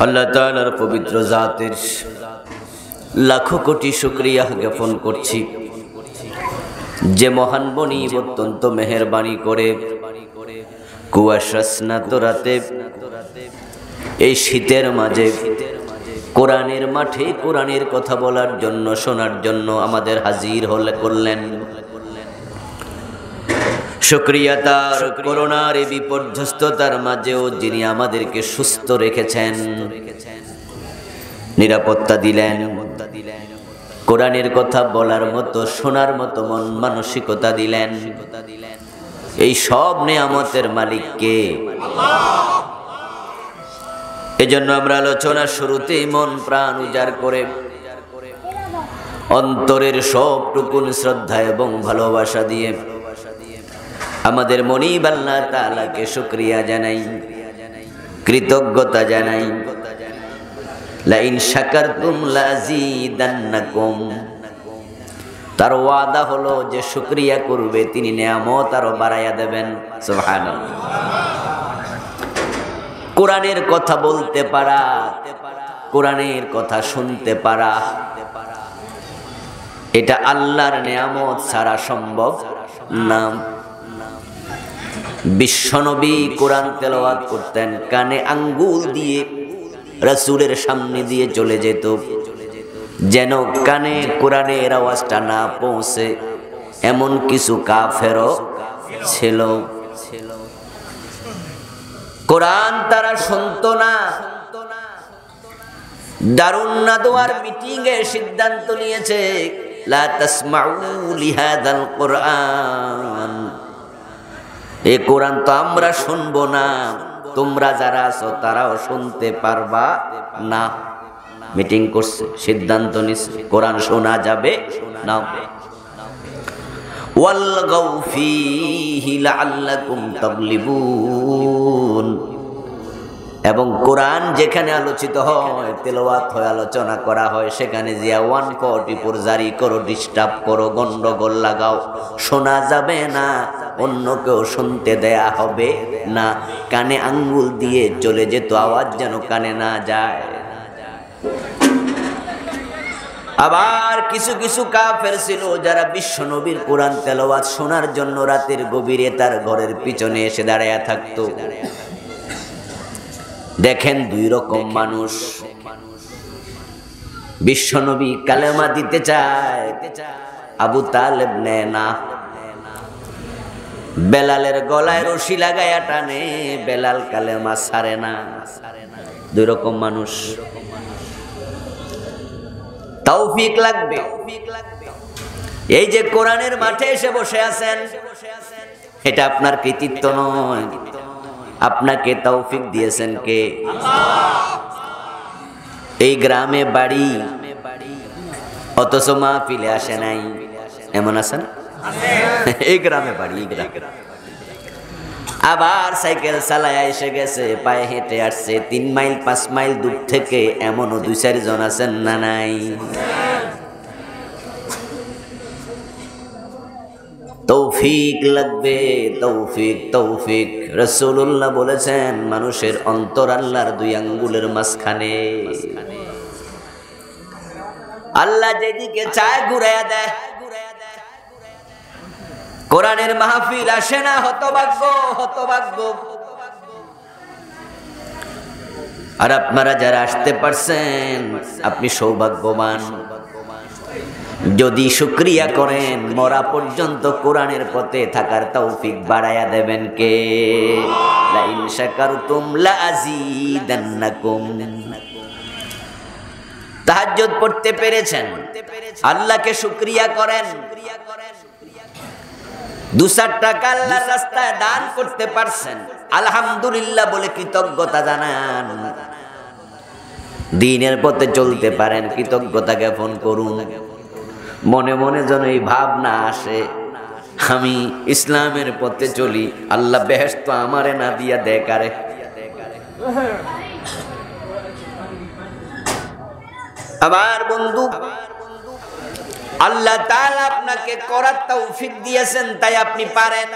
আল্লাহ তাআলার পবিত্র জাতের লাখো কোটি শুকরিয়া জ্ঞাপন করছি, যে মহান বনি অত্যন্ত মেহেরবানি করে কুয়াশা স্নাত রাতে এই শীতের মাঝে কোরআনের মাঠে কোরআনের কথা বলার জন্য, শোনার জন্য আমাদের হাজির করলেন। শুকরিয়া তার, করোনার এই বিপর্যস্ততার মাঝেও যিনি আমাদেরকে সুস্থ রেখেছেন, নিরাপত্তা দিলেন, কোরআনের কথা বলার মতো শোনার মতো মন মানসিকতা দিলেন। এই সব নেয়ামতের মালিক কে? এজন্য আমরা আলোচনার শুরুতেই মন প্রাণ উজাড় করে অন্তরের সবটুকুন শ্রদ্ধা এবং ভালোবাসা দিয়ে আমাদের মনিব আল্লাহ তাআলাকে শুকরিয়া জানাই, কৃতজ্ঞতা জানাই। লাইন শাকারতুম লাযীদান্নাকুম, তার ওয়াদা হলো যে শুকরিয়া করবে তিনি নেয়ামত আরো বাড়াইয়া দেবেন। সুবহানাল্লাহ। কোরআনের কথা বলতে পারা, কোরআনের কথা শুনতে পারা, এটা আল্লাহর নেয়ামত ছাড়া সম্ভব না। বিশ্বনবী কোরআন তেলাওয়াত করতেন, কানে আঙ্গুল দিয়ে রাসূলের সামনে দিয়ে চলে যেত, যেন কানে কোরআনের আওয়াজটা না পৌঁছে। এমন কিছু কাফেরও ছিল, কোরআন তারা শুনতো না। দারুন নাদওয়ার মিটিং এ সিদ্ধান্ত নিয়েছে, লা তাসমাউ লিহাদাল কোরআন, এই কোরআন তো আমরা শুনবো না, তোমরা যারা আছো তারাও শুনতে পারবা না। মিটিং করছে, সিদ্ধান্ত নিছে কোরআন শোনা যাবে না। ওয়ালগাউ ফীহি লাআল্লাকুম তাগলিবুন, এবং কোরআন যেখানে আলোচিত হয়, তেলাওয়াত হয়, আলোচনা করা হয়, সেখানে জিয়া 144 জারি করো, ডিস্টার্ব করো, গন্ডগোল লাগাও, শোনা যাবে না, অন্য কেউ শুনতে দেয়া হবে না। কানে আঙ্গুল দিয়ে চলে যেত, আওয়াজ যেন কানে না যায়। আবার কিছু কিছু কাফের ছিল যারা বিশ্বনবীর কোরআন তেলাওয়াত শোনার জন্য রাতের গভীরে তার ঘরের পিছনে এসে দাঁড়ায়া থাকতো। দেখেন দুই রকম মানুষ। বিশ্বনবী কালেমা দিতে চায়, আবু তালেব নেয় না। বেলালের গলায় রশি লাগায়া টানে, বেলাল কালেমা ছাড়ে না। দুই রকম মানুষ। তৌফিক লাগবে। এই যে কোরআনের মাঠে এসে বসে আছেন, এটা আপনার কৃতিত্ব নয়, আপনাকে তৌফিক দিয়েছেন কে? এই গ্রামে বাড়ি, অথচ মাহফিলে আসে নাই, এমন আছেন? এই গ্রামে বাড়ি, এই গ্রামে। আবার সাইকেল চালায় এসে গেছে, পায়ে হেঁটে আসছে 3 মাইল 5 মাইল দূর থেকে, এমনও 2-4 জন আছেন না নাই? তৌফিক লাগবে, তৌফিক, তৌফিক। রাসূলুল্লাহ বলেছেন, মানুষের অন্তর আল্লাহর 2 আঙ্গুলের মাঝখানে। আল্লাহ যেদিকে চায় ঘুরাইয়া দেয়। কোরআনের মাহফিল আসে না, হতভাগ্য, হতভাগ্য। আর আপনারা যারা আসতে পারছেন, আপনি সৌভাগ্যবান। যদি শুকরিয়া করেন, মরা পর্যন্ত কোরআনের পথে থাকার তৌফিক বাড়ায়া দেবেন কে? লাইন শাকারতুম লাযীদান্নাকুম। তাহাজ্জুদ পড়তে পেরেছেন, আল্লাহকে শুকরিয়া করেন। 2-4 টাকা আল্লাহর রাস্তায় দান করতে পারছেন, আলহামদুলিল্লাহ বলে কৃতজ্ঞতা জানান। দ্বীনের পথে চলতে পারেন, কৃতজ্ঞতা জ্ঞাপন করুন। মনে মনে যেন এই ভাবনা আসে, আমি ইসলামের পথে চলি, আল্লাহ বেহেশত আমারে না দিয়া দেয় কারে? আমার বন্ধু, আল্লাহ তাআলা আপনাকে করার তৌফিক দিয়েছেন, তাই আপনি পারেন।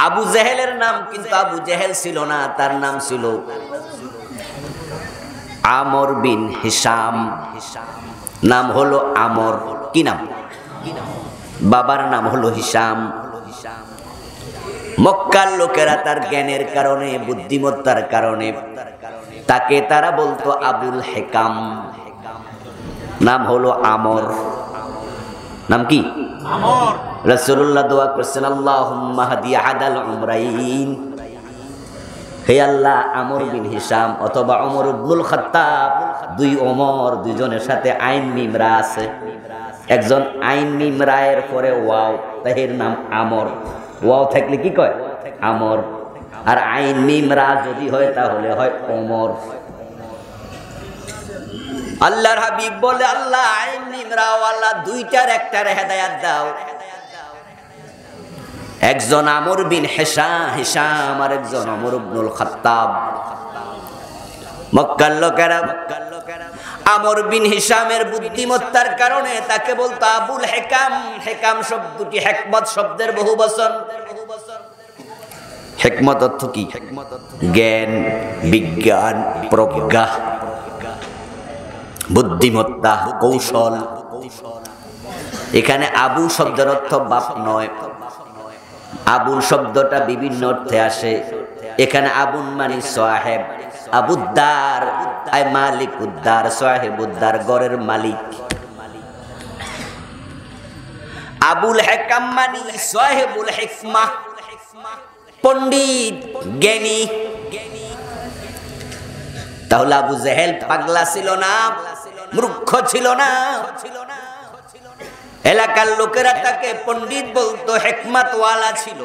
আবু জেহেলের নাম কিন্তু আবু জেহেল ছিল না, তার নাম ছিল আমর বিন হিশাম। নাম হলো আমর। কি নাম? বাবার নাম হলো হিশাম। মক্কার লোকেরা তার জ্ঞানের কারণে, বুদ্ধিমত্তার কারণে তাকে তারা বলতো আবুল হেকাম। নাম হলো আমর। নাম কি? আমর। রাসূলুল্লাহ দোয়া করছেন, আল্লাহুম্মা হাদি আদাল উমরাইন, হে আল্লাহ আমর বিন হিশাম অথবা ওমর ইবনুল খাত্তাব, দুই ওমর, দুইজনের সাথে আইন মিম রা আছে। একজন আইন মিম রায়ের পরে ওয়াও, তাহির নাম আমর। ওয়াও থাকলে কি কয়? আমর। আর আইন মিম রা যদি হয় তাহলে হয় ওমর। আল্লাহর হাবিব বলে, আল্লাহ আইন মিম রা ওয়ালা দুইটার একটার হেদায়েত দাও। একজন আমর বিন হিশাম আর একজন ওমর ইবনুল খাত্তাব। মক্কার লোকেরা আমর বিন হিশামের বুদ্ধিমত্তার কারণে তাকে বলতো আবুল হেকাম। হেকাম শব্দটি হিকমত শব্দের বহুবচন। হিকমত অর্থ কি? জ্ঞান, বিজ্ঞান, প্রজ্ঞা, বুদ্ধিমত্তা, কৌশল। এখানে আবু শব্দের অর্থ বাপ নয়। আবুল শব্দটা বিভিন্ন অর্থে আসে। এখানে আবুন মানে সাহেব, আবুদ্দার আই মালিক উদ্দার, সাহেবুদ্দার গড়ের মালিক। আবুল হেকাম মানে সাহেবুল হিকমা, পণ্ডিত, জ্ঞানী। তাহলে আবু জেহেল পাগলা ছিল না, মূর্খ ছিল না। এলাকার লোকেরা তাকে পণ্ডিত বলতো, হিকমত ওয়ালা ছিল।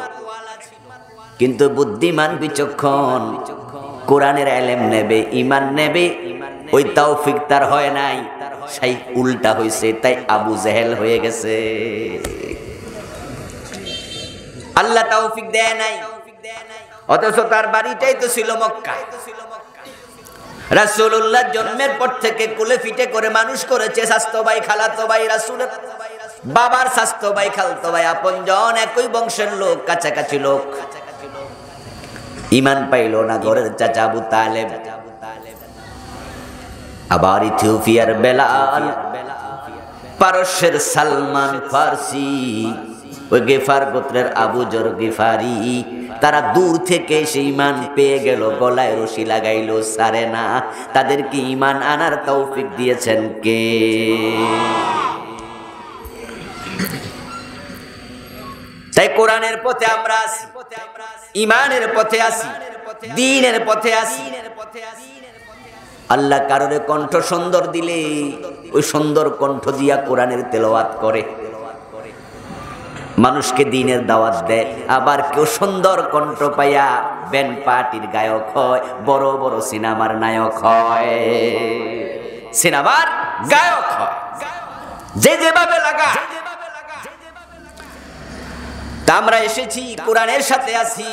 কিন্তু বুদ্ধিমান, বিচক্ষণ, কোরআনের ইলম নেবে, ঈমান নেবে, ওই তৌফিক তার হয় নাই, সেই উল্টা হইছে, তাই আবু জেহেল হয়ে গেছে। আল্লাহ তৌফিক দেয় নাই, অথচ তার বাড়িটাই তো ছিল মক্কা। রাসূলুল্লাহ জন্মের পর থেকে কুলে ফিটে করে মানুষ করেছে স্বাস্থ্য ভাই, খালাতো ভাই, রাসূলের বাবার স্বাস্থ্য ভাই, খালাতো ভাই, আপনজন, একই বংশের লোক, কাছাকাছি লোক। ঈমান পাইল না ঘরের চাচা আবু তালেব। আবার ইথিওপিয়ার বেলাল, পারস্যের সালমান ফার্সি, ওই গেফার গোত্রের আবু জর গিফারি, তারা দূর থেকে এসে ঈমান পেয়ে গেল, গলায় রশি লাগাইলো, সারে না। তাদেরকে ঈমান আনার তৌফিক দিয়েছেন কে? তাই কোরআনের পথে আমরা আছি, ঈমানের পথে আছি, দ্বীনের পথে আছি। আল্লাহ কারোরে কণ্ঠ সুন্দর দিলে ওই সুন্দর কণ্ঠ দিয়া কোরআনের তেলাওয়াত করে, মানুষকে দ্বীনের দাওয়াত দেয়। আবার কেউ সুন্দর কণ্ঠ পাইয়া ব্যান্ড পার্টির গায়ক হয়, বড় বড় সিনেমার নায়ক হয়, সিনেমার গায়ক হয়, যে যেভাবে লাগা। তা আমরা এসেছি কোরআনের সাথে আছি।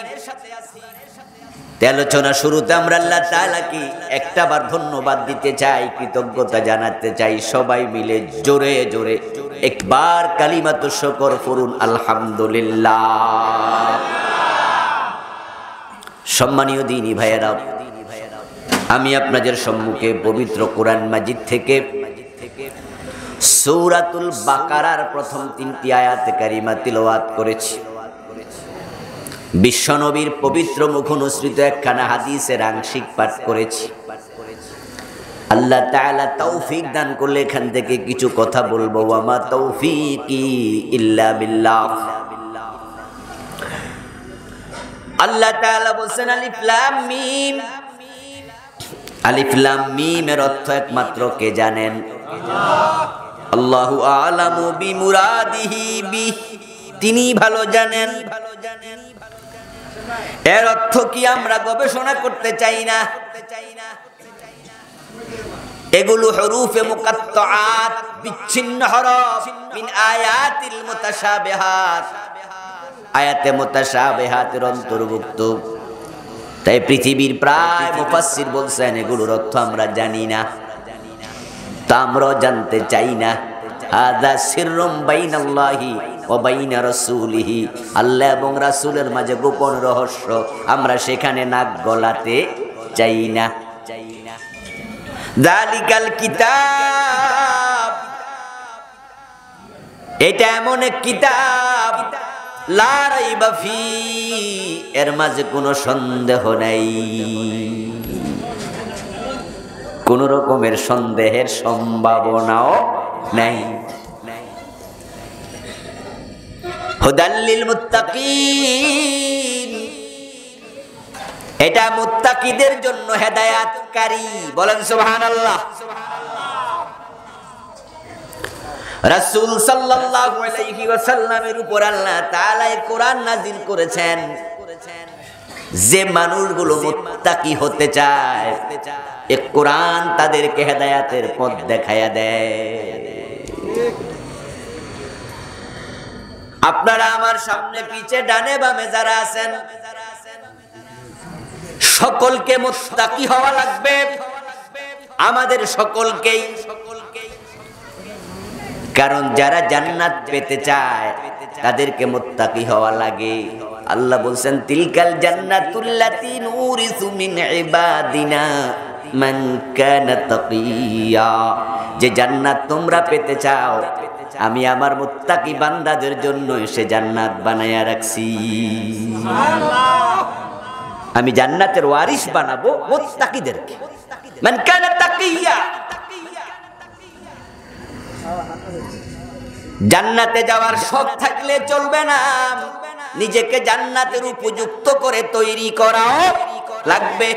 আলোচনা শুরুতে আমরা আল্লাহ তাআলাকে একটাবার ধন্যবাদ দিতে চাই, কৃতজ্ঞতা জানাতে চাই। সবাই মিলে জোরে জোরে একবার কালিমাতু শুকর পড়ুন, আলহামদুলিল্লাহ। সম্মানীয় দ্বীনী ভাইয়েরা, আমি আপনাদের সম্মুখে পবিত্র কোরআন মাজিদ থেকে সূরাতুল বাকারার প্রথম 3টি আয়াত কারিমা তিলাওয়াত করেছি। বিশ্বনবীর পবিত্র মুখনিসৃত একখানা হাদিসের আংশিক পাঠ করেছি। আল্লাহ তাআলা তৌফিক দান করলে এখান থেকে কিছু কথা বলবো। ওয়া মা তৌফিকি ইল্লা বিল্লাহ। আল্লাহ তাআলা বলেন আলিফ লাম মিম। আলিফ লাম মিম এর অর্থ একমাত্র কে জানেন? আল্লাহু আ'লামু বিমুরাদিহি বিহ, তিনি ভালো জানেন। এর অর্থ কি আমরা গবেষণা করতে চাই না। এগুলো হরুফে মুকাত্তাআত, বিচ্ছিন্ন হরফ, মিন আয়াতিল মুতাশাবিহাত, আয়াতে মুতাশাবিহাতের অন্তর্ভুক্ত। তাই পৃথিবীর প্রায় মুফাসসির বলছেন এগুলোর অর্থ আমরা জানি না, তা আমরাও জানতে চাই না। হাযা সিররুম বাইনাল্লাহি ওয়া বাইনা রাসূলিহি, আল্লাহ এবং রাসূলের মাঝে গোপন রহস্য আমরা সেখানে নাক গলাতে চাই না। যালিকাল কিতাব, এটা এমন এক কিতাব, লা রাইবা ফি, এর মাঝে কোনো সন্দেহ নাই, কোন রকমের সন্দেহের সম্ভাবনাও নাই। হুদাল লিল মুত্তাকিন, এটা মুত্তাকিদের জন্য হেদায়েতকারী, বলেন সুবহানাল্লাহ। রাসূল সাল্লাল্লাহু আলাইহি ওয়াসাল্লামের উপর আল্লাহ তাআলা কোরআন নাযিল করেছেন। যে মানুষগুলো মুত্তাকি হতে চায়, এই কোরআন তাদেরকে হেদায়েতের পথ দেখায়া দেয়। আপনারা আমার সামনে পিছে ডানে বামে যারা আছেন, সকলকে মুত্তাকি হওয়া লাগবে, আমাদের সকলকেই। কারণ যারা জান্নাত পেতে চায় তাদেরকে মুত্তাকি হওয়া লাগে। আল্লাহ বলছেন, তিলকাল জান্নাতুল্লাতী নুরিসু মিন ইবাদিনা মান কানা তাকিয়া, যে জান্নাত তোমরা পেতে চাও আমি আমার মুত্তাকি বান্দাদের জন্য সে জান্নাত বানায়া রাখছি। আমি জান্নাতের ওয়ারিস বানাবো মুত্তাকিদেরকে। মান কানা তাকিয়া, জান্নাতে যাওয়ার শখ থাকলে চলবে না, নিজেকে জান্নাতের উপযুক্ত করে তৈরি করাও লাগবে।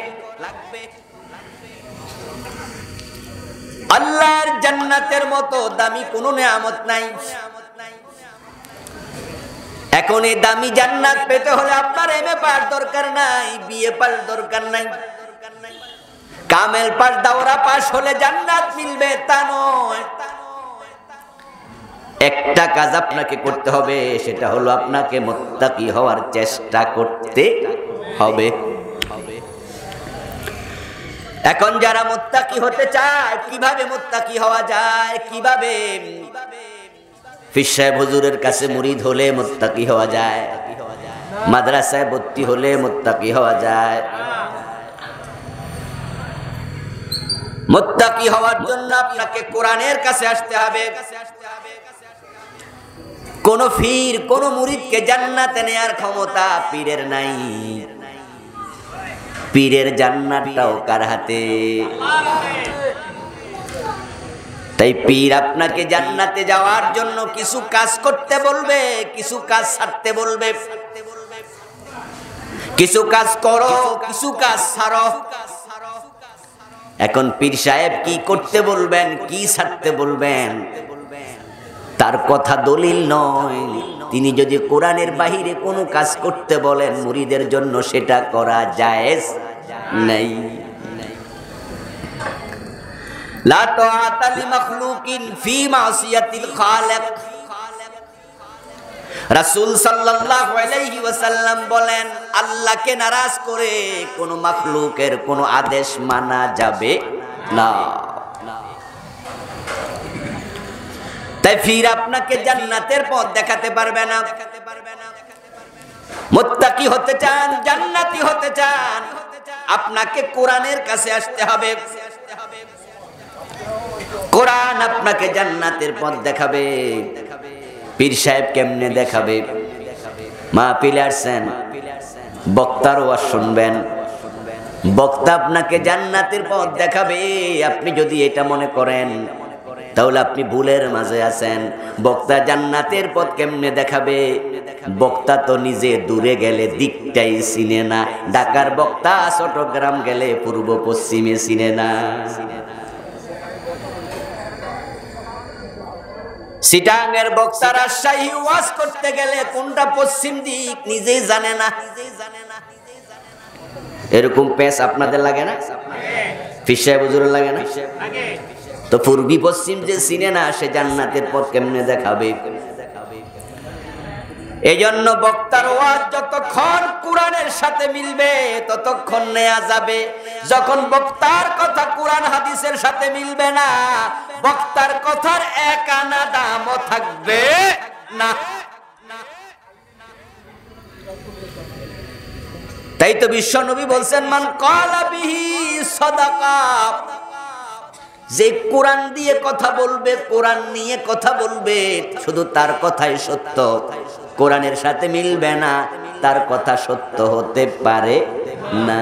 আল্লাহর জান্নাতের মতো দামি কোনো নেয়ামত নাই। এখন এই দামি জান্নাত পেতে হলে আপনার এমএ পাস দরকার নাই, বিএ পাস দরকার নাই, কামেল পাস দাওরা পাস হলে জান্নাত মিলবে তা নয়। একটা কাজ আপনাকে করতে হবে, সেটা হলো আপনাকে মুত্তাকি হওয়ার চেষ্টা করতে হবে। এখন যারা মুত্তাকি হতে চায়, কিভাবে মুত্তাকি হওয়া যায়, কিভাবে? পীর সাহেব হুজুরের কাছে মুরিদ হলে মুত্তাকি হওয়া যায়, মাদ্রাসায় ভর্তি হলে মুত্তাকি হওয়া যায়। মুত্তাকি হওয়ার জন্য আপনাকে কোরআনের কাছে আসতে হবে। কোন পীর কোন মুরিদকে জান্নাতে নেয়ার ক্ষমতা পীরের নাই। পীরের জান্নাতটাও কার হাতে? তাই পীর আপনাকে জান্নাতে যাওয়ার জন্য কিছু কাজ করতে বলবে, কিছু কাজ ছাড়তে বলবে। কিছু কাজ করো, কিছু কাজ ছাড়ো। এখন পীর সাহেব কি করতে বলবেন, কি ছাড়তে বলবেন, তার কথা দলিল নয়। তিনি যদি কোরআনের বাহিরে কোনো কাজ করতে বলেন, মুরিদের জন্য সেটা করা জায়েজ নাই। লা তাআতা লিমাখলুকিন ফি মাসিয়াতিল খালিক। রাসূল সাল্লাল্লাহু আলাইহি ওয়াসাল্লাম বলেন, আল্লাহকে নারাজ করে কোন মাখলুকের কোন আদেশ মানা যাবে না। তাই ফির আপনাকে জান্নাতের পথ দেখাতে পারবে না। মুত্তাকি হতে চান, জান্নাতি হতে চান, আপনাকে কোরআনের কাছে আসতে হবে। কোরআন আপনাকে জান্নাতের পথ দেখাবে। পীর সাহেব কেমনে দেখাবে? মাহফিলে আসছেন, বক্তার ওয়াজ শুনবেন, বক্তা আপনাকে জান্নাতের পথ দেখাবে। আপনি যদি এটা মনে করেন তাহলে আপনি ভুলের মাঝে আছেন। বক্তা জান্নাতের পথ কেমনে দেখাবে? বক্তা তো নিজে দূরে গেলে দিকটাই চিনে না। ঢাকার বক্তা চট্টগ্রাম গেলে পূর্ব পশ্চিমে চিনে না। সিটাঙের বক্তা রাজশাহী ওয়াজ করতে গেলে কোনটা পশ্চিম দিক নিজেই জানে না। এরকম পেশ আপনাদের লাগে না? পীর সাহেব হুজুরের লাগে না? তো পূর্বী পশ্চিম যে চিনে না, সে জান্নাতের পথ কেমনে দেখাবে? এজন্য বক্তার ওয়াজ যতক্ষণ কোরআনের সাথে মিলবে ততক্ষণ নেওয়া যাবে। যখন বক্তার কথা কোরআন হাদিসের সাথে মিলবে না, বক্তার কথার এক আনা দামও থাকবে না। তাই তো বিশ্ব নবী বলছেন, মান ক্বালা বিহি সাদাকা, যে কোরআন দিয়ে কথা বলবে, কোরআন নিয়ে কথা বলবে, শুধু তার কথাই সত্য, কোরআনের সাথে মিলবে না, তার কথা সত্য হতে পারে না।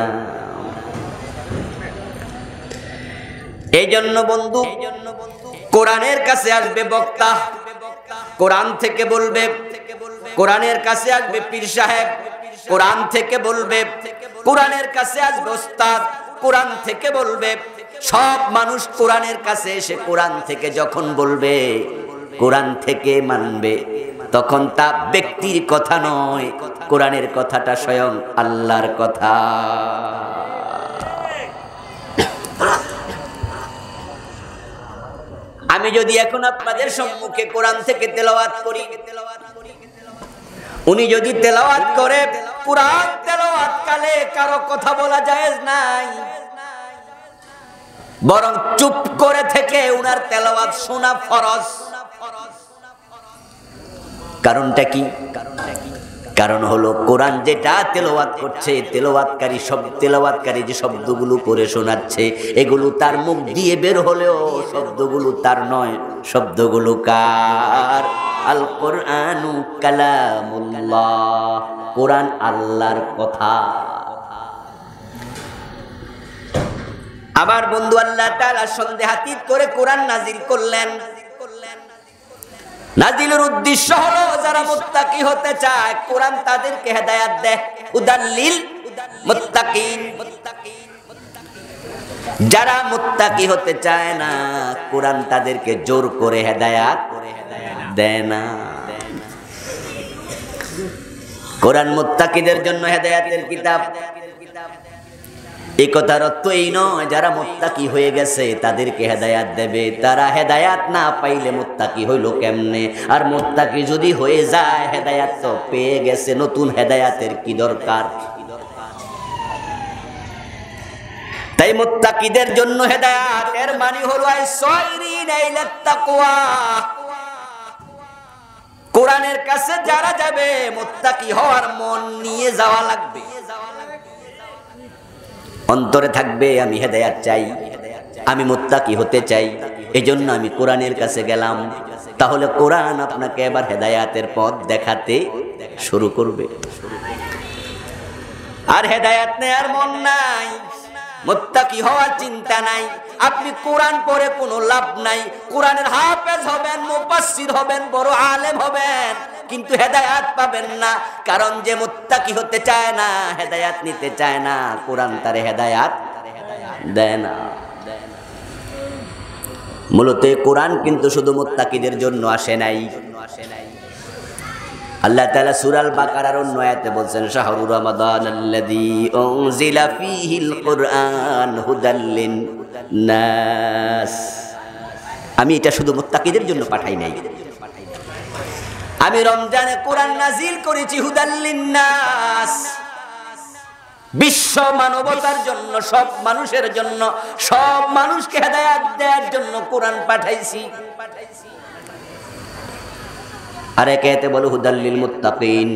এই জন্য বন্ধু, কোরআনের কাছে আসবে বক্তা, কোরআন থেকে বলবে, কোরআনের কাছে আসবে পীর সাহেব, কোরআন থেকে বলবে, কোরআনের কাছে আসবে ওস্তাদ, কোরআন থেকে বলবে। সব মানুষ কোরআনের কাছে এসে কোরআন থেকে যখন বলবে, কোরআন থেকে মানবে, তখন তা ব্যক্তির কথা নয়, কোরআনের কথাটা স্বয়ং আল্লাহর কথা। আমি যদি এখন আপনাদের সম্মুখে কোরআন থেকে তেলাওয়াত করি, উনি যদি তেলাওয়াত করে, কোরআন তেলাওয়াত কালে কারো কথা বলা জায়েজ নাই, বরং চুপ করে থেকে উনার তেলাওয়াত শোনা ফরজ। কারণটা কি? কারণ হলো কোরআন যেটা তেলাওয়াত করছে, তেলাওয়াতকারী যে শব্দগুলো করে শোনাচ্ছে, এগুলো তার মুখ দিয়ে বের হলেও শব্দগুলো তার নয়, শব্দগুলো কার? আল কোরআনু কালামুল্লাহ, কোরআন আল্লাহর কথা। আমার বন্ধু, আল্লাহ তাআলা সন্দেহাতীত করে কোরআন নাজিল করলেন। নাজিলের উদ্দেশ্য হলো যারা মুত্তাকি হতে চায়, কোরআন তাদেরকে হেদায়েত দেয়, হুদাল্লিল মুত্তাকিন। যারা মুত্তাকি হতে চায় না, কোরআন তাদেরকে জোর করে হেদায়েত দেয় না। কোরআন মুত্তাকিদের জন্য হেদায়েতের কিতাব। এই কথার অর্থ এই নয় যারা মুত্তাকি হয়ে গেছে তাদেরকে হেদায়াত দেবে, তারা হেদায়াত না পাইলে মুত্তাকি হইল কেমনে? আর মুত্তাকি যদি হয়ে যায়, হেদায়াত তো পেয়ে গেছে, নতুন হেদায়াতের কি দরকার? তাই মুত্তাকিদের জন্য হেদায়াত, এর মানে হলো আইসাইরিনা ইলাত তাকওয়া। কোরআনের কাছে যারা যাবে, মুত্তাকি হওয়ার মন নিয়ে যাওয়া লাগবে। অন্তরে থাকবে আমি হেদায়াত চাই, আমি মুত্তাকি হতে চাই, এজন্য আমি কোরআনের কাছে গেলাম। তাহলে কোরআন আপনাকে এবার হেদায়াতের পথ দেখাতে শুরু করবে। আর হেদায়াত নেয়ার মন নাই, মুত্তাকি হওয়ার চিন্তা নাই, আপনি কোরআন পড়ে কোনো লাভ নাই। কোরআনের হাফেজ হবেন, মুফাসসির হবেন, বড় আলেম হবেন, কিন্তু হেদায়াত পাবেন না। কারণ যে মুত্তাকি হতে চায় না, হেদায়াত নিতে চায় না, কোরআন তারে হেদায়াত দেয় না। মূলত কোরআন কিন্তু শুধু মুত্তাকিদের জন্য আসে নাই। আল্লাহ তাআলা সূরা আল বাকারার অন্য আয়াতে বলছেন, শাহরু রমাদানাল্লাযী উনজিলা ফীহিল কুরআন হুদাল লিন-নাস। আমি এটা শুধু মুত্তাকিদের জন্য পাঠাই নাই, আমি রমজানে কোরআন নাজিল করেছি হুদাল লিন-নাস, বিশ্ব মানবতার জন্য, সব মানুষের জন্য, সব মানুষকে হেদায়েত দেওয়ার জন্য কোরআন পাঠাইছি। আর এতে বলো হুদাল লিল মুত্তাকিন,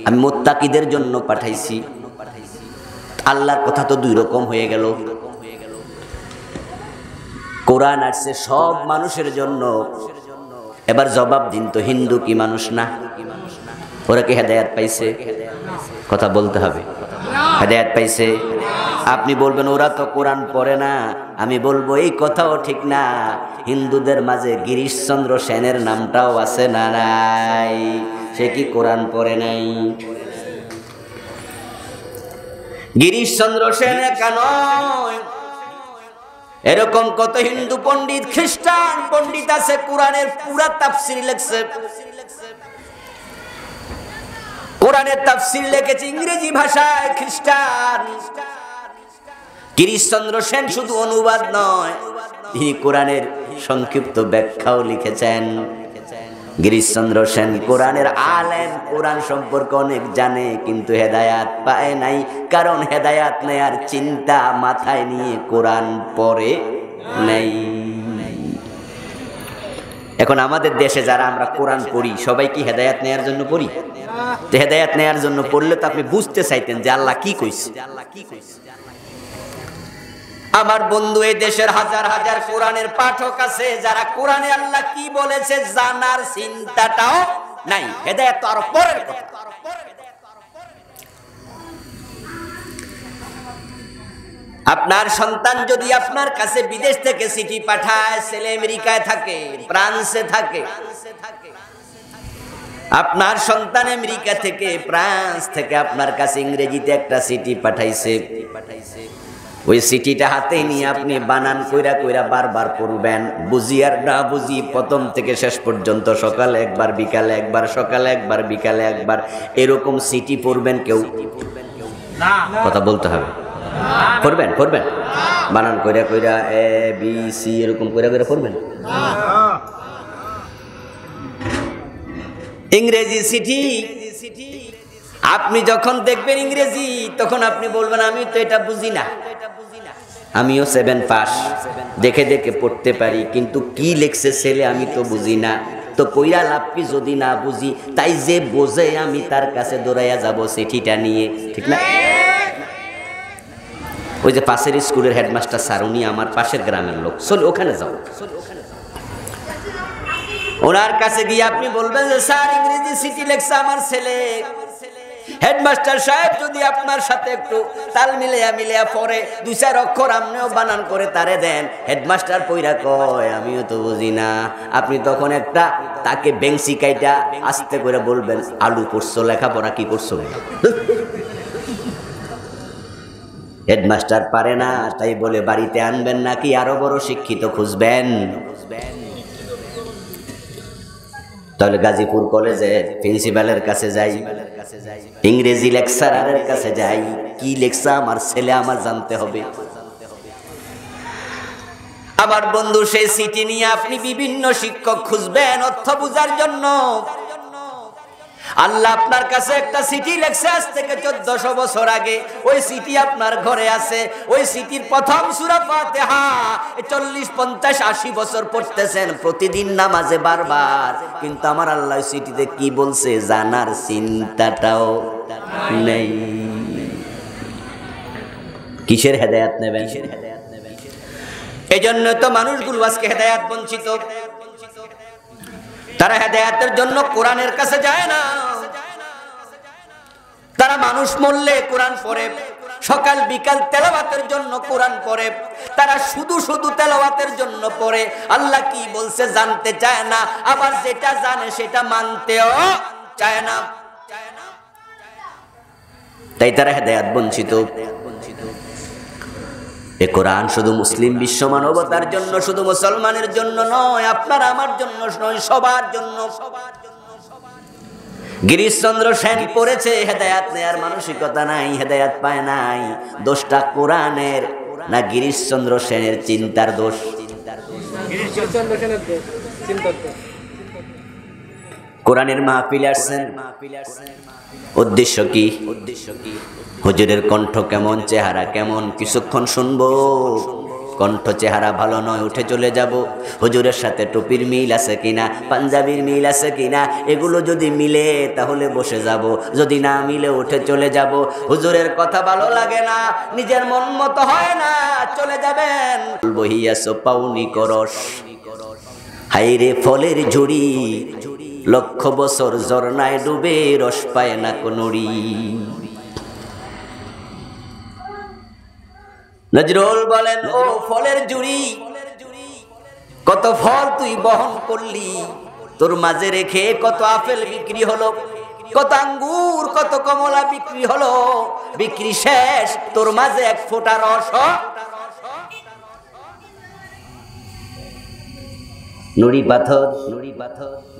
আমি মুত্তাকিদের জন্য পাঠাইছি। আল্লাহর কথা তো দুই রকম হয়ে গেল। কোরআন আসছে সব মানুষের জন্য। এবার জবাব দিন তো, হিন্দু কি মানুষ না? ওরা কি হেদায়েত পাইছে? কথা বলতে হবে, হেদায়েত পাইছে। আপনি বলবেন ওরা তো কোরআন পড়ে না, আমি বলবো এই কথাও ঠিক না। হিন্দুদের মাঝে গিরিশচন্দ্র সেনের নামটাও আছে না নাই? সে কি কোরআন পড়ে নাই? গিরিশচন্দ্র সেন একা নয়, এরকম কত হিন্দু পণ্ডিত, খ্রিস্টান পণ্ডিত আছে, কোরআনের পুরা তাফসীর লিখছে। কোরআনের তাফসীর লিখেছে ইংরেজি ভাষায় খ্রিস্টান। গিরিশচন্দ্র সেন শুধু অনুবাদ নয়, তিনি কোরআনের সংক্ষিপ্ত ব্যাখ্যাও লিখেছেন। গিরিশচন্দ্র সেন কোরআনের আলেম, কোরআন সম্পর্কে অনেক জানে, কিন্তু হেদায়াত পায় নাই। কারণ হেদায়াত নেয়ার চিন্তা মাথায় নিয়ে কোরআন পড়ে নাই। এখন আমাদের দেশে যারা আমরা কোরআন পড়ি, সবাই কি হেদায়াত নেয়ার জন্য পড়ি? তো হেদায়েত নেয়ার জন্য পড়লে তো আপনি বুঝতে চাইতেন যে আল্লাহ কি কইছে। আমার বন্ধু, এই দেশের হাজার হাজার কোরআনের পাঠক আছে যারা কোরআনে আল্লাহ কি বলেছে জানার চিন্তাটাও নাই। হেদায়েত তো আরো পরের কথা। আপনার সন্তান যদি আপনার কাছে বিদেশ থেকে চিঠি পাঠায়, ছেলে আমেরিকায় থাকে, ফ্রান্সে থাকে, আপনার সন্তান আমেরিকা থেকে ফ্রান্স থেকে আপনার কাছে ইংরেজিতে একটা চিঠি পাঠাইছে, ওই চিঠিটা হাতে নিয়ে আপনি বানান কইরা কইরা বারবার পড়বেন, বুঝি আর না বুঝি প্রথম থেকে শেষ পর্যন্ত, সকালে একবার বিকালে একবার, সকালে একবার বিকালে একবার, এরকম চিঠি পড়বেন কেউ? কথা বলতে হবে। পড়বেন পড়বেন বানান কইরা কইরা এ বি সি এরকম কইরা কইরা পড়বেন? ইংরেজি চিঠি আপনি যখন দেখবেন ইংরেজি, তখন আপনি বলবেন আমি তো এটা বুঝি না, আমিও 7 পাস, দেখে দেখে পড়তে পারি, কিন্তু কি লেখছে ছেলে আমি তো বুঝি না। তো কইরা লাভ কি যদি না বুঝি? তাই যে বোঝে আমি তার কাছে দৌড়াইয়া যাব চিঠিটা নিয়ে, ঠিক না? ওই যে পাশের স্কুলের হেডমাস্টার স্যার, উনি আমার পাশের গ্রামের লোক, চল ওখানে যাও। ওনার কাছে গিয়ে আপনি বলবেন যে স্যার ইংরেজি চিঠি লেখছে আমার ছেলে। হেডমাস্টার সাহেব যদি আপনার সাথে একটু তাল মিলিয়া পড়ে, 2-4 অক্ষর আপনিও বানান করে তারে দেন, হেডমাস্টার পইরা কয় আমিও তো বুঝি না। আপনি তখন একটা তাকে বেংসি কাইটা আস্তে করে বলবেন আলু পড়ছো, লেখাপড়া কি করছো? হেডমাস্টার পারে না, তাই বলে বাড়িতে আনবেন নাকি আরো বড় শিক্ষিত খুঁজবেন? তাহলে গাজীপুর কলেজে প্রিন্সিপালের কাছে যাই, ইংরেজি লেকচারারের কাছে যাই, কি লেখছে আমার ছেলে আমার জানতে হবে। আমার বন্ধু, সেই চিঠি নিয়ে আপনি বিভিন্ন শিক্ষক খুঁজবেন অর্থ বুঝার জন্য। আল্লাহ আপনার কাছে একটা চিঠি লেখছে আজ থেকে 1400 বছর আগে, ওই চিঠি আপনার ঘরে আছে। ওই চিঠির প্রথম সূরা ফাতিহা 40, 50, 80 বছর পড়তেছেন প্রতিদিন নামাজে বারবার, কিন্তু আমার আল্লাহ চিঠিতে কি বলছে জানার চিন্তাটাও নেই। কিসের হেদায়েত নেবেন? এজন্য তো মানুষগুলো আজকে হেদায়েত বঞ্চিত। তারা হেদায়েতের জন্য কোরআনের কাছে যায় না। তারা মানুষ মরলে কোরআন পড়ে, সকাল বিকাল তেলাওয়াতের জন্য কোরআন পড়ে, তারা শুধু শুধু তেলাওয়াতের জন্য পড়ে, আল্লাহ কি বলছে জানতে চায় না, আবার যেটা জানে সেটা মানতেও চায় না। তাই তারা হেদায়েত বঞ্চিত। এ কোরআন শুধু মুসলিম বিশ্ব মানবতার জন্য, শুধু মুসলমানের জন্য নয়, আপনার আমার জন্য নয়, সবার জন্য। গিরিশচন্দ্র সেন পড়েছে, হেদায়েত নেয়ার মানসিকতা নাই, হেদায়েত পায় নাই। দোষটা কোরআনের না গিরিশচন্দ্র সেনের চিন্তার দোষ? কোরআনের মাহফিলে আসছেন, উদ্দেশ্য কি? হুজুরের কণ্ঠ কেমন, চেহারা কেমন, কিছুক্ষণ শুনবো, কণ্ঠ চেহারা ভালো নয় উঠে চলে যাব। হুজুরের সাথে টুপির মিল আছে কিনা, পাঞ্জাবির মিল আছে কিনা, এগুলো যদি মিলে তাহলে বসে যাব, যদি না মিলে উঠে চলে যাব। হুজুরের কথা ভালো লাগে না, নিজের মন মতো হয় না, চলে যাবেন। বহিয়াছো পাউনি করস, হাইরে ফলের ঝুড়ি, লক্ষ বছর ঝরনায় ডুবে রস পায় না কোনড়ি। নজরুল বলেন ও ফলের ঝুড়ি, কত ফল তুই বহন করলি, তোর মাঝে রেখে কত আপেল বিক্রি হলো, কত আঙ্গুর কত কমলা বিক্রি হলো, বিক্রি শেষ তোর মাঝে এক ফোঁটা রস। নুড়ি পাথর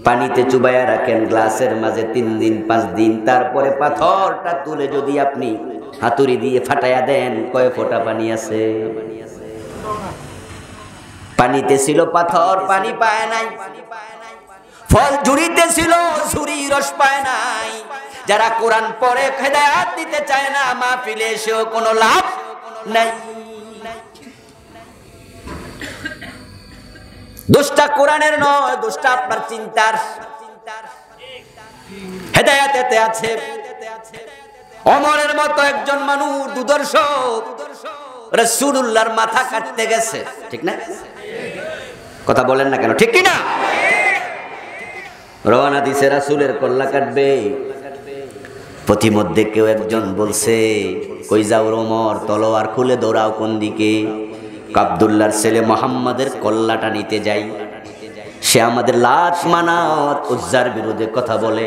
পানিতে চুবাইয়া রাখেন গ্লাসের মাঝে 3 দিন 5 দিন, তারপরে পাথরটা তুলে যদি আপনি হাতুড়ি দিয়ে ফাটাইয়া দেন, কয় ফোঁটা পানি আছে? পানিতে ছিল পাথর, পানি পায় নাই। ফল ঝুড়িতে ছিল, ঝুড়ি রস পায় নাই। যারা কোরআন পড়ে হেদায়েত দিতে চায় না, মাহফিলে এসেও কোনো লাভ নাই। দোষটা কোরআনের নয়, দোষটা আপনার চিন্তার। হেদায়েতে আছে। ওমরের মতো একজন মানুষ দুর্দর্শ রাসূলুল্লাহর মাথা কাটতে গেছে, ঠিক না? কথা বলেন না কেন, ঠিক কি না? রওনা দিছে রাসূলের কল্লা কাটবে। প্রতিমধ্যে কেউ একজন বলছে, কই যাও ওমর, তলোয়ার খুলে দৌড়াও কোন দিকে? আব্দুল্লাহর ছেলে মুহাম্মাদের কল্লাটা নিতে যাই। সে আমাদের লাত মানাত উজ্জার বিরুদ্ধে কথা বলে,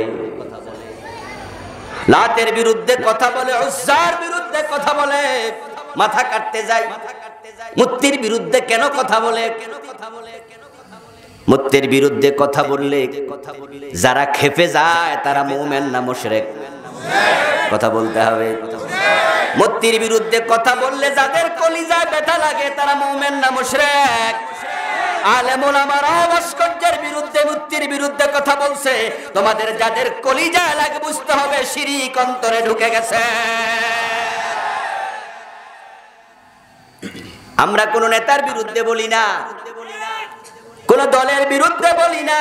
লাতের বিরুদ্ধে কথা বলে, উজ্জার বিরুদ্ধে কথা বলে, মাথা কাটতে যায়। মূর্তির বিরুদ্ধে কেন কথা বলে? মূর্তির বিরুদ্ধে কথা বললে যারা খেপে যায় তারা মুমিন না মুশরিক? কথা বলতে হবে। মূর্তির বিরুদ্ধে কথা বললে যাদের কলিজায় ব্যথা লাগে তারা মুমিন না মুশরিক? আলেম ওলামারা ভাস্কর্যের বিরুদ্ধে, মূর্তির বিরুদ্ধে কথা বলছে, তোমাদের যাদের কলিজায় লাগে বুঝতে হবে শিরক অন্তরে ঢুকে গেছে। আমরা কোন নেতার বিরুদ্ধে বলি না, কোন দলের বিরুদ্ধে বলি না,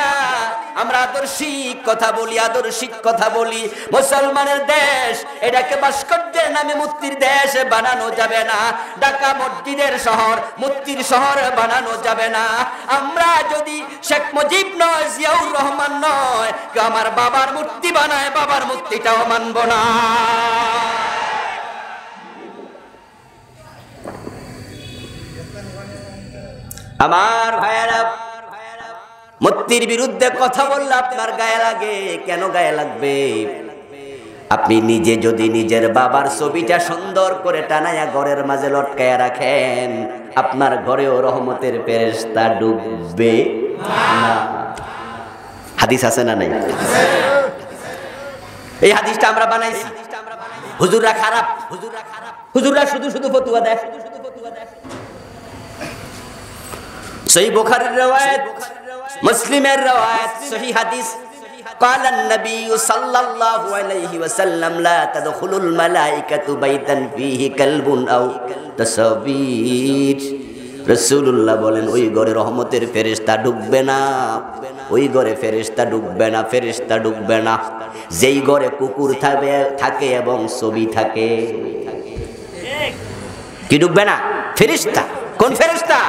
আমরা আদর্শিক কথা বলি, আদর্শিক কথা বলি। মুসলমানের দেশ, এটাকে ভাস্কর্যের নামে মূর্তির দেশ বানানো যাবে না। ঢাকা মসজিদের শহর, মূর্তির শহর বানানো যাবে না। আমরা যদি শেখ মুজিব নয়, জিয়াউর রহমান নয়, কেউ আমার বাবার মূর্তি বানায়, বাবার মূর্তিটাও মানব না। আমার ভাইয়েরা, মূর্তির বিরুদ্ধে কথা বললে আপনার গায়ে লাগে। কেন গায়ে লাগবে? আপনি নিজে যদি নিজের বাবার ছবিটা সুন্দর করে টানায়া ঘরের মাঝে লটকায়া রাখেন, আপনার ঘরেও রহমতের ফেরেশতা ডুববে না। হাদিস আছে না নাই? এই হাদিসটা আমরা বানাইছি। হুজুররা খারাপ, হুজুররা শুধু শুধু ফতোয়া দেয়। সহিহ বুখারীর riwayat, মুসলিমের riwayat, সহিহ হাদিস। قال النبي صلى الله عليه وسلم لا تدخل الملائكة بيتا فيه كلب أو تصوير। রাসূলুল্লাহ বলেন, ওই ঘরে রহমতের ফেরেশতা ঢুকবে না, ওই ঘরে ফেরেশতা ঢুকবে না, ফেরেশতা ঢুকবে না যেই ঘরে কুকুর থাকে এবং ছবি থাকে। কি ঢুকবে না? ফেরেশতা। কোন ফেরেশতা?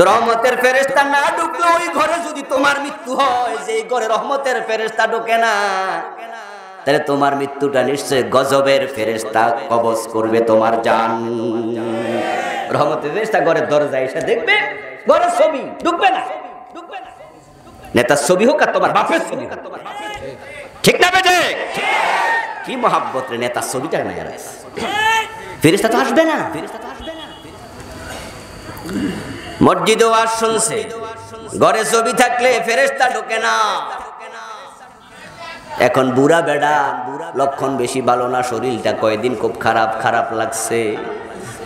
রহমতের ফেরেশতা না ঢুকলে ওই ঘরে যদি তোমার মৃত্যু হয়, যে ঘরে রহমতের ফেরেশতা ঢোকে না, তাহলে তোমার মৃত্যুটা নিশ্চয় গজবের ফেরেশতা কবজ করবে তোমার জান। রহমতের ফেরেশতা ঘরের দরজায় এসে দেখবে ঘরের ছবি, ঢুকবে না। নেতার ছবি হোক আর তোমার বাপের ছবি হোক, ঠিক না বেটে? কি মহাব্বত রে, নেতার ছবিটা না, ফেরেশতা তো আসবে না। মসজিদে ওয়াজ শুনছে, ঘরে ছবি থাকলে ফেরেশতা ঢোকে না। এখন বুড়া বেড়া, লক্ষণ বেশি ভালো না, শরীরটা কয়েকদিন খুব খারাপ খারাপ লাগছে,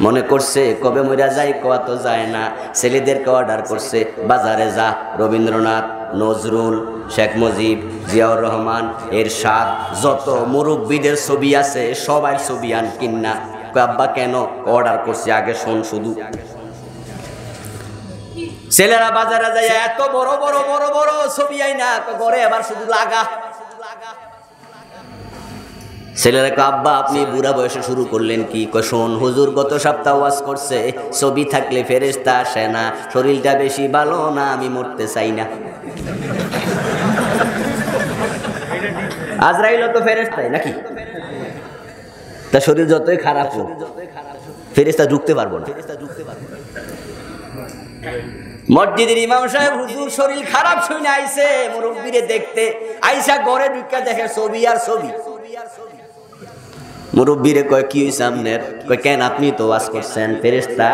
মনে করছে কবে মইরা যায়, কোয়া তো যায় না। ছেলেদেরকে অর্ডার করছে, বাজারে যা, রবীন্দ্রনাথ, নজরুল, শেখ মুজিব, জিয়াউর রহমান, এরশাদ, যত মুরব্বীদের ছবি আছে সবার ছবি আন কিনা। আব্বা কেন? অর্ডার করছে, আগে শোন শুধু। ছেলেরা বাজারে যায়, এত বড় বড় বড় বড় ছবি আই না, ঘরে আবার শুধু লাগা। ছেলেরা কয়, আব্বা আপনি বুড়া বয়সে শুরু করলেন কি? কয় শোন, হুজুর গত সপ্তাহ ওয়াজ করছে ছবি থাকলে ফেরেশতা আসে না, শরীরটা বেশি ভালো না, আমি মরতে চাই না। আজরাইল তো ফেরেশতাই নাকি? তা শরীর যতই খারাপ হোক ফেরেশতা ঢুকতে পারবো না। মসজিদের ইমাম সাহেব হুজুর শরীর খারাপ শুনে আইছে মুরব্বিরে দেখতে, আইসা ঘরে ঢুকে দেখে ছবি আর ছবি। মুরব্বিরে কয়, কি হইছে আপনার? কয়, কেন আপনি তো ওয়াজ করছেন, ফেরেশতা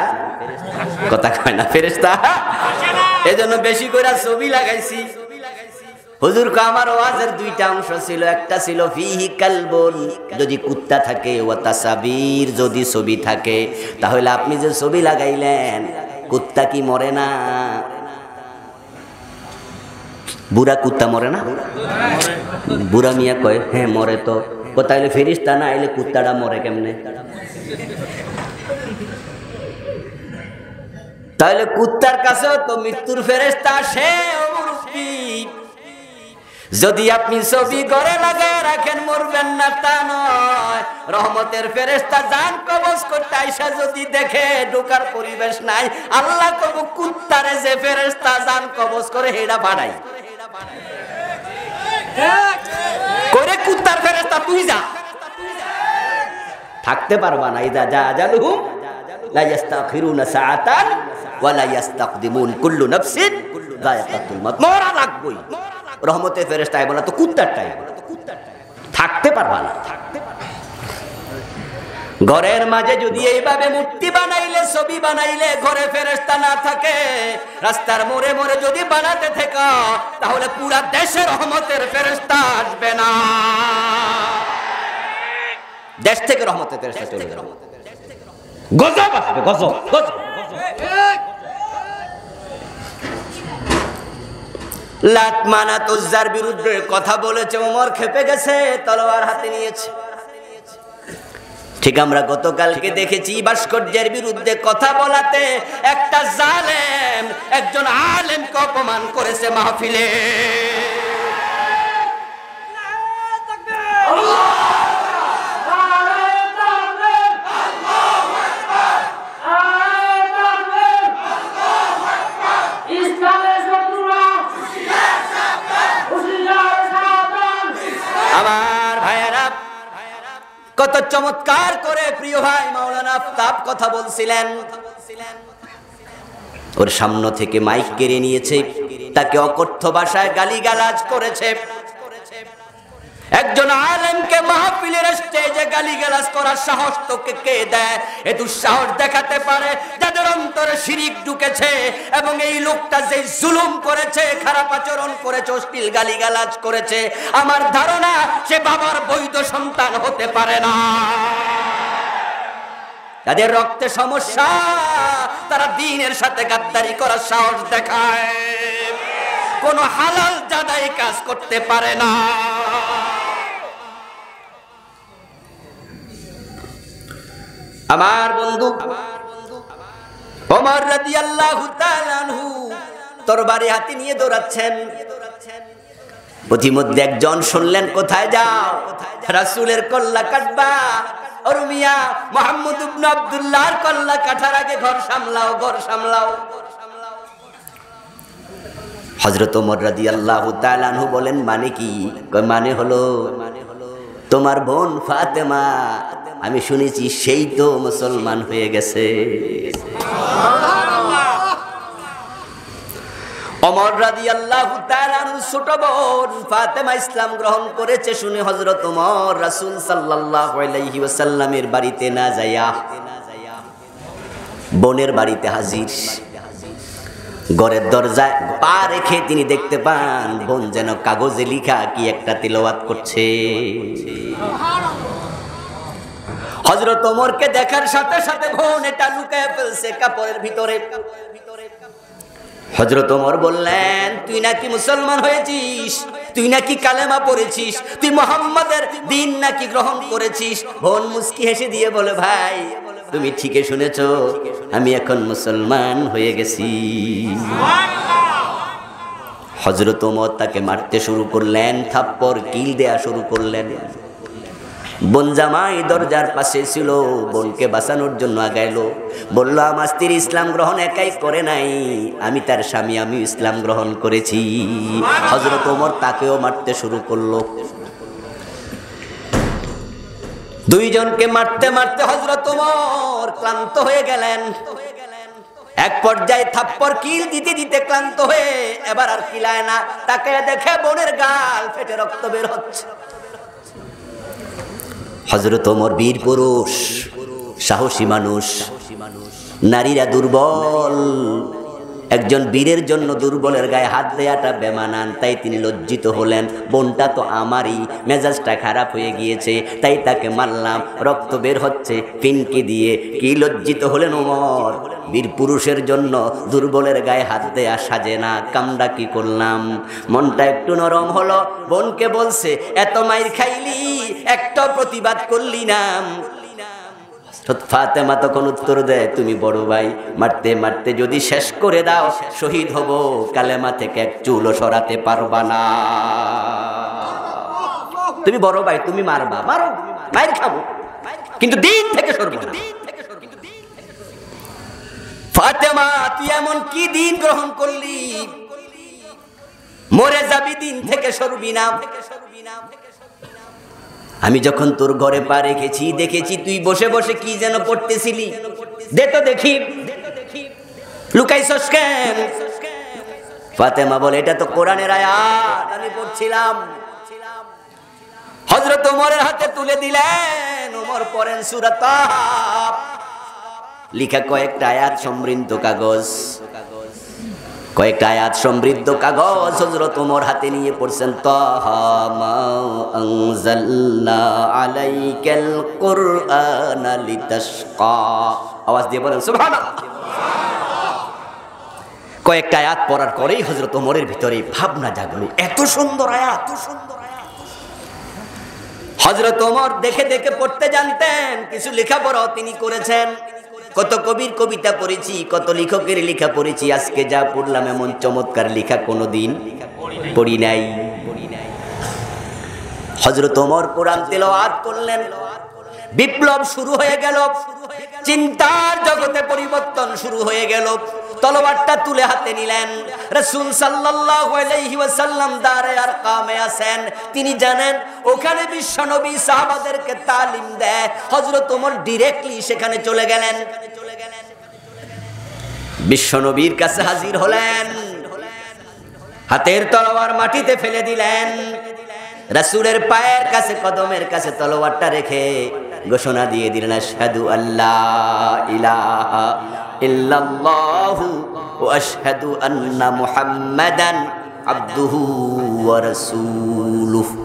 কথা কয় না, ফেরেশতা এজন্য বেশি করে ছবি লাগাইছি। হুজুর কয়, আমার ওয়াজের দুইটা অংশ ছিল, একটা ছিল ফিহি কালবুন, যদি কুত্তা থাকে, ওয়া তাসাবির, যদি ছবি থাকে। তাহলে আপনি যে ছবি লাগাইলেন, কুত্তা কি মরে না? বুড়া কুত্তা মরে না? বুড়া মিয়া কয়, হ্যাঁ মরে তো। তাইলে ফেরেশতা না আইলে কুত্তাটা মরে কেমনে? তাহলে কুত্তার কাছেও তো মৃত্যুর ফেরেশতা আসে। যদি আপনি ছবি ঘরে লাগায় রাখেন মরবেন না তা নয়, রহমতের ফেরেশতা জান কবজ করতে আইসা যদি দেখে ঢোকার পরিবেশ নাই, আল্লাহ কবু কুত্তারে যে ফেরেশতা জান কবজ করে হেডা বাড়াই করে কুত্তার ফেরেশতা তুই যা থাকতে পারবা না। ইদা জা আজালুহুম লা ইস্তাখিরুনা সাআতান ওয়া লা ইস্তাকদিমুন, কুল্লু নাফসিন যায়কাতুল মাউত, মরা লাগবই। রহমতের ফেরেশতা বলা তো কুত্তারটাই, থাকতে পারবা না। ঘরের মাঝে যদি এইভাবে মূর্তি বানাইলে, ছবি বানাইলে ঘরে ফেরেশতা না থাকে, রাস্তার মোড়ে মোড়ে যদি বানাতে থাকো, তাহলে পুরা দেশে রহমতের ফেরেশতা আসবে না। দেশ থেকে রহমতের ফেরেশতা চলে যাবে, গজব আসবে, গজব গজব। লাত মানাত উজ্জার বিরুদ্ধে কথা বলেছে, ওমর খেপে গেছে, তলোয়ার হাতে নিয়েছে। ঠিক আমরা গতকালকে দেখেছি ভাস্কর্যের বিরুদ্ধে কথা বলাতে একটা জালেম একজন আলেমকে অপমান করেছে মাহফিলে। আমার ভাইয়েরা, কত চমৎকার করে প্রিয় ভাই মাওলানা আফতাব কথা বলছিলেন। ওর সামনে থেকে মাইক কেড়ে নিয়েছে, তাকে অকথ্য ভাষায় গালিগালাজ করেছে। একজন আলেমকে মাহফিলের স্টেজে গালিগালাজ করার সাহস তোকে কে দেয়? এ দুঃসাহস দেখাতে পারে যাদের অন্তরে শিরিক ঢুকেছে, এবং এই লোকটা যে জুলুম করেছে, খারাপ আচরণ করেছে, অশ্লীল গালিগালাজ করেছে, আমার ধারণা সে বাবার বৈধ সন্তান হতে পারে না। তাদের রক্তে সমস্যা, তারা দ্বীনের সাথে গাদ্দারি করার সাহস দেখায়, কোনো হালাল জাদাই কাজ করতে পারে না। আমার বন্ধু ওমর রাদিয়াল্লাহু তাআলা আনহু তরবারি হাতে নিয়ে দৌড়াচ্ছেন। প্রতিমধ্যে একজন শুনলেন, কোথায় যাও? রাসূলের কল্লা কাটবা? ওর মিয়া মুহাম্মদ ইবনে আব্দুল্লাহর কল্লা কাটার আগে ঘর সামলাও, ঘর সামলাও। হযরত ওমর রাদিয়াল্লাহু তাআলা আনহু বলেন, মানে কি? মানে হলো তোমার বোন ফাতেমা, আমি শুনেছি সেই তো মুসলমান হয়ে গেছে। ওমর রাদিয়াল্লাহু তাআলা আনহু ছোট বোন ফাতেমা ইসলাম গ্রহণ করেছে শুনে হযরত ওমর রাসূল সাল্লাল্লাহু আলাইহি ওয়াসাল্লামের বাড়িতে না যায়া বোনের বাড়িতে হাজির। ঘরের দরজায় পা রেখে তিনি দেখতে পান বোন যেন কাগজে লেখা কি একটা তিলাওয়াত করছে। হযরত ওমরকে দেখার সাথে সাথে বোন এটা লুকায় ফেলছে কাপড়ের ভিতরে। হযরত ওমর বললেন, তুই নাকি মুসলমান হয়েছিস, তুই নাকি কালেমা পড়েছিস, তুই মুহাম্মাদের দ্বীন নাকি গ্রহণ করেছিস? বোন মুস্কি হেসে দিয়ে বলে, ভাই তুমি ঠিকই শুনেছ, আমি এখন মুসলমান হয়ে গেছি। হযরত ওমর তাকে মারতে শুরু করলেন, থাপ্পড় কিল দেয়া শুরু করলেন। বোন জামাই দরজার পাশে ছিল, বোনকে বাঁচানোর জন্য আগাইলো, বলল, আমার স্ত্রী ইসলাম গ্রহণ একাই করে নাই, আমি তার স্বামী, আমি ইসলাম গ্রহণ করেছি। হযরত ওমর তাকেও মারতে শুরু করলো। দুইজনকে মারতে মারতে হযরত ওমর ক্লান্ত হয়ে গেলেন। এক পর্যায়ে থাপ্পড় কিল দিতে দিতে ক্লান্ত হয়ে এবার আর কিলায় না, তাকে দেখে বোনের গাল ফেটে রক্ত বের হচ্ছে। হযরত ওমর বীর পুরুষ, সাহসী মানুষ। নারীরা দুর্বল, একজন বীরের জন্য দুর্বলের গায়ে হাত দেয়াটা বেমানান, তাই তিনি লজ্জিত হলেন। বোনটা তো আমারই, মেজাজটা খারাপ হয়ে গিয়েছে, তাই তাকে মারলাম, রক্ত বের হচ্ছে ফিনকি দিয়ে। কি লজ্জিত হলেন ওমর? বীর পুরুষের জন্য দুর্বলের গায়ে হাত দেয়া সাজে না, কামটা কি করলাম? মনটা একটু নরম হলো, বোনকে বলছে, এত মাইর খাইলি, একটা প্রতিবাদ করলি না। ফাতেমা তখন উত্তর দেয়, তুমি বড় ভাই, মারতে মারতে যদি শেষ করে দাও শহীদ হব, কালেমা থেকে এক চুলও সরাতে পারবা না। তুমি বড় ভাই, তুমি মারবা, মারো, মাইর খাবো, কিন্তু দিন থেকে সরবো না। ফাতেমা, তুই এমন কি দিন গ্রহণ করলি, মরে যাবি, দিন থেকে সরবি না। আমি যখন তোর ঘরে পা রেখেছি দেখেছি তুই বসে বসে কি যেন পড়তেছিলি, দে তো দেখি, লুকাইছস কেন? ফাতেমা বলে, এটা তো কোরআনের আয়াত, আমি পড়ছিলাম। হযরত ওমরের হাতে তুলে দিলেন, ওমর পড়েন সূরা তাহা, লিখা কয়েকটা আয়াত সমৃদ্ধ কাগজ, কয়েকটা আয়াত সমৃদ্ধ কাগজ হযরত ওমর হাতে নিয়ে পড়ছেন, তাহা মা আনজালনা আলাইকাল কুরআনা লিতাশকা। আওয়াজ দিয়ে বলেন সুবহানাল্লাহ। কয়েকটা আয়াত পড়ার পরেই হযরত ওমরের ভিতরে ভাবনা জাগলো, এত সুন্দর আয়াত। হযরত ওমর দেখে দেখে পড়তে জানতেন, কিছু লেখাপড়াও তিনি করেছেন। কত কবির কবিতা পড়েছি, কত লেখকের লেখা পড়েছি, আজকে যা পড়লাম এমন চমৎকার লেখা কোনোদিন পড়ি নাই। হযরত ওমর কোরআন তেলাওয়াত করলেন, বিপ্লব শুরু হয়ে গেল, চিন্তার জগতে পরিবর্তন শুরু হয়ে গেল। তলোয়ারটা তুলে হাতে নিলেন, রাসূল সাল্লাল্লাহু আলাইহি ওয়াসাল্লাম দারে আরকামে আছেন, তিনি জানেন ওখানে বিশ্বনবী সাহাবাদেরকে তালিম দেয়। হযরত ওমর ডাইরেক্টলি সেখানে চলে গেলেন, বিশ্বনবীর কাছে হাজির হলেন, হাতের তলোয়ার মাটিতে ফেলে দিলেন, রাসূলের পায়ের কাছে, কদমের কাছে তলোয়ারটা রেখে ঘোষণা দিয়ে দিলেন, আশহাদু আল্লা ইলাহা ইল্লাল্লাহু ওয়া আশহাদু আন্না মুহাম্মাদান আবদুহু ওয়া রাসূলুহু।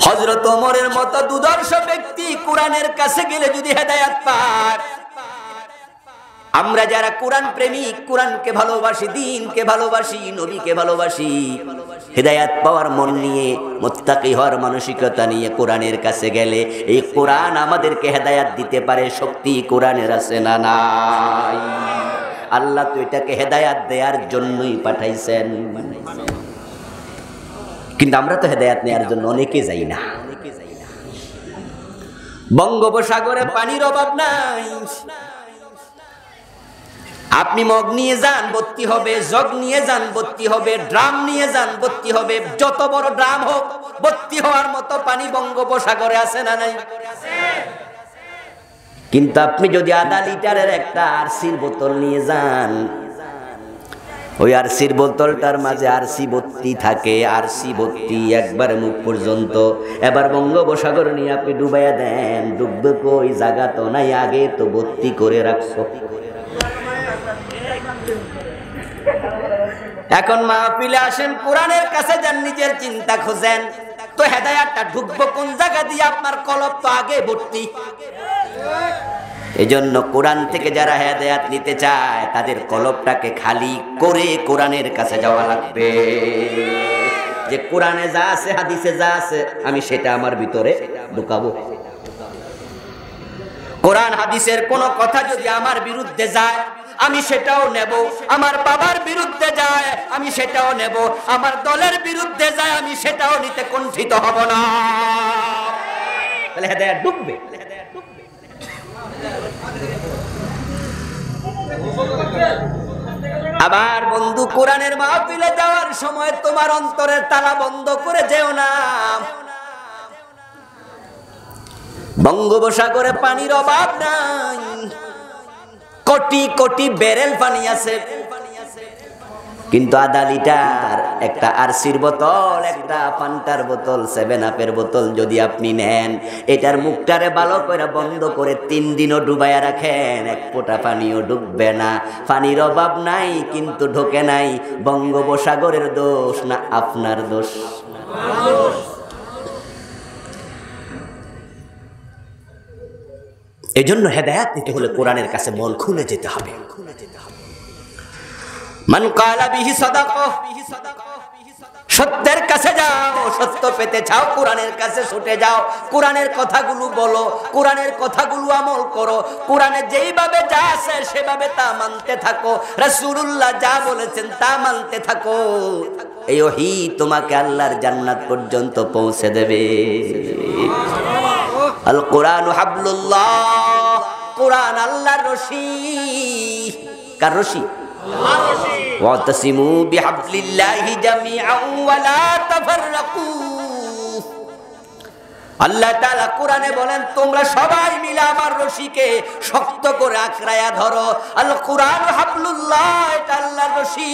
হযরত ওমরের মতো দুর্ধর্ষ ব্যক্তি কোরআনের কাছে গেলে যদি হেদায়েত পায়, আমরা যারা কোরআন প্রেমিক, কোরআনকে ভালোবাসি, দ্বীনকে ভালোবাসি, নবীকে ভালোবাসি, হেদায়েত পাওয়ার মন নিয়ে, মুত্তাকি হওয়ার মানসিকতা নিয়ে কোরআনের কাছে গেলে এই কোরআন আমাদেরকে হেদায়েত দিতে পারে। শক্তি কোরআনের আছে না নাই? আল্লাহ তো এটাকে হেদায়েত দেওয়ার জন্যই পাঠাইছেন, কিন্তু আমরা তো হেদায়েত নেওয়ার জন্য অনেকে যাই না। বঙ্গোপসাগরে পানির অভাব নাই, আপনি মগ নিয়ে যান ভর্তি হবে, জগ নিয়ে যান ভর্তি হবে, ড্রাম নিয়ে যান ভর্তি হবে, যত বড় ড্রাম হোক ভর্তি হওয়ার মতো পানি বঙ্গোপসাগরে আছে না নাই? কিন্তু আপনি যদি আধা লিটারের একটা আরসির বোতল নিয়ে যান, ওই আরসির বোতলটার মাঝে আরসি ভর্তি থাকে, আরসি ভর্তি একবারে মুখ পর্যন্ত, এবার বঙ্গোপসাগর নিয়ে আপনি ডুবাইয়া দেন, ডুববে কই, জায়গা তো নাই, আগে তো ভর্তি করে রাখছো। এখন মাহফিলে আসেন, কোরআনের কাছে যান, নিজের চিন্তা খোঁজেন, তো হেদায়েতটা ঢুকবো কোন জায়গা দিয়ে? আপনার কলব তো আগে ভর্তি। এজন্য কোরআন থেকে যারা হেদায়েত নিতে চায় তাদের কলবটাকে খালি করে কোরআনের কাছে যাওয়া লাগবে। যে কোরআনে যা আছে, হাদিসে যা আছে, আমি সেটা আমার ভিতরে ঢুকাবো। কোরআন হাদিসের কোন কথা যদি আমার বিরুদ্ধে যায় আমি সেটাও নেব, আমার বাবার বিরুদ্ধে যায় আমি সেটাও নেব, আমার দলের বিরুদ্ধে যায় আমি সেটাও নিতে কুণ্ঠিত হব না। তাহলে হেদায়েত ঢুকবে। আবার বন্ধু, কোরআনের মাহফিলে যাওয়ার সময় তোমার অন্তরের তালা বন্ধ করে যেও না। বঙ্গোপসাগরে পানির অভাব নাই, কোটি কোটি ব্যারেল পানি আছে, কিন্তু আধা লিটার একটা আরসির বোতল, একটা ফান্টার বোতল, 7 আপের বোতল যদি আপনি নেন, এটার মুখটারে ভালো করে বন্ধ করে 3 দিনও ডুবাইয়া রাখেন, এক ফোঁটা পানিও ঢুকবে না। পানির অভাব নাই কিন্তু ঢোকে নাই, বঙ্গোপসাগরের দোষ না আপনার দোষ? এই জন্য হেদায়েত নিতে হলে কোরআনের কাছে মন খুলে যেতে হবে। মান কালা বিহি সাদাকা, সত্যের কাছে যাও, সত্য পেতে চাও কোরআনের কাছে ছুটে যাও, কোরআনের কথাগুলো বলো, কোরআনের কথাগুলো আমল করো, কোরআনে যেইভাবে যা আছে সেভাবে তা মানতে থাকো, রাসূলুল্লাহ যা বলেছেন তা মানতে থাকো। এই ওহী তোমাকে আল্লাহর জান্নাত পর্যন্ত পৌঁছে দেবে। আল কোরআন হাবলুল্লাহ, কোরআন আল্লাহর রশি। কার রশি? আল্লাহর রশি। ওয়াতাসিমু বিহাবলিল্লাহি জামিআন ওয়া লা তাফাররাকু। আল্লাহ তাআলা কোরআনে বলেন তোমরা সবাই মিলে আমার রশিকে শক্ত করে আঁকড়ায়া ধরো। আল কোরআন হাবলুল্লাহ, এটা আল্লাহর রশি।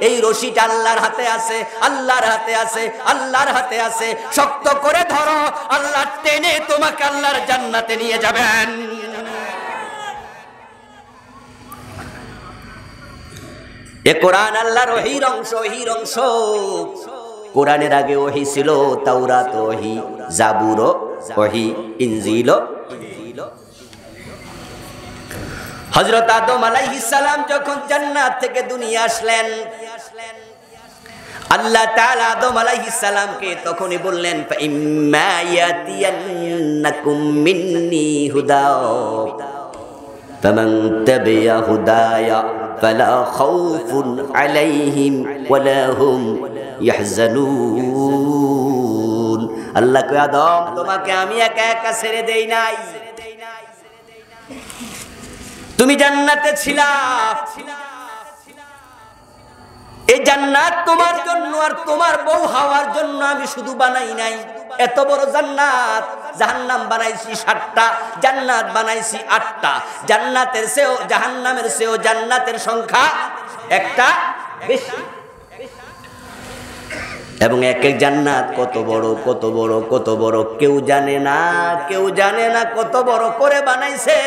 এই রশিটা আল্লাহর হাতে আছে, আল্লাহর হাতে আছে, আল্লাহর হাতে আছে। শক্ত করে ধরো, আল্লাহ টেনে তোমাকে আল্লাহর জান্নাতে নিয়ে যাবেন। এ কোরআন আল্লাহর ওহীর অংশ, ওহীর অংশ। কোরআনের আগে ওহী ছিল, তাওরাত ওহী, জাবুর ওহী, ইনজিল। হযরত আদম আলাইহিস সালাম যখন জান্নাত থেকে দুনিয়া আসলেন, আল্লাহ তাআলা আদম আলাইহিস সালামকে তখনই বললেন ফাইম্মা ইয়াতিয়ান্নাকুম মিন্নি হুদা ফামান তাবিয়া হুদায়া ফালা খাউফুন আলাইহিম ওয়ালা হুম ইয়াহজানুন। আল্লাহ কয় আদম তোমাকে আমি একা একা ছেড়ে দেই নাই, তুমি জান্নাতে ছিলা, এই জান্নাত তোমার জন্য আর তোমার বউ হাওয়ার জন্য আমি শুধু বানাই নাই। এত বড় জান্নাত, জাহান্নাম বানাইছি 7টা, জান্নাত বানাইছি 8টা। জান্নাতের চেয়েও জাহান্নামের চেয়েও জান্নাতের সংখ্যা একটা বেশি। এবং এক এক জান্নাত কত বড়, কত বড়, কত বড় কেউ জানে না, কেউ জানে না কত বড় করে বানাইছে।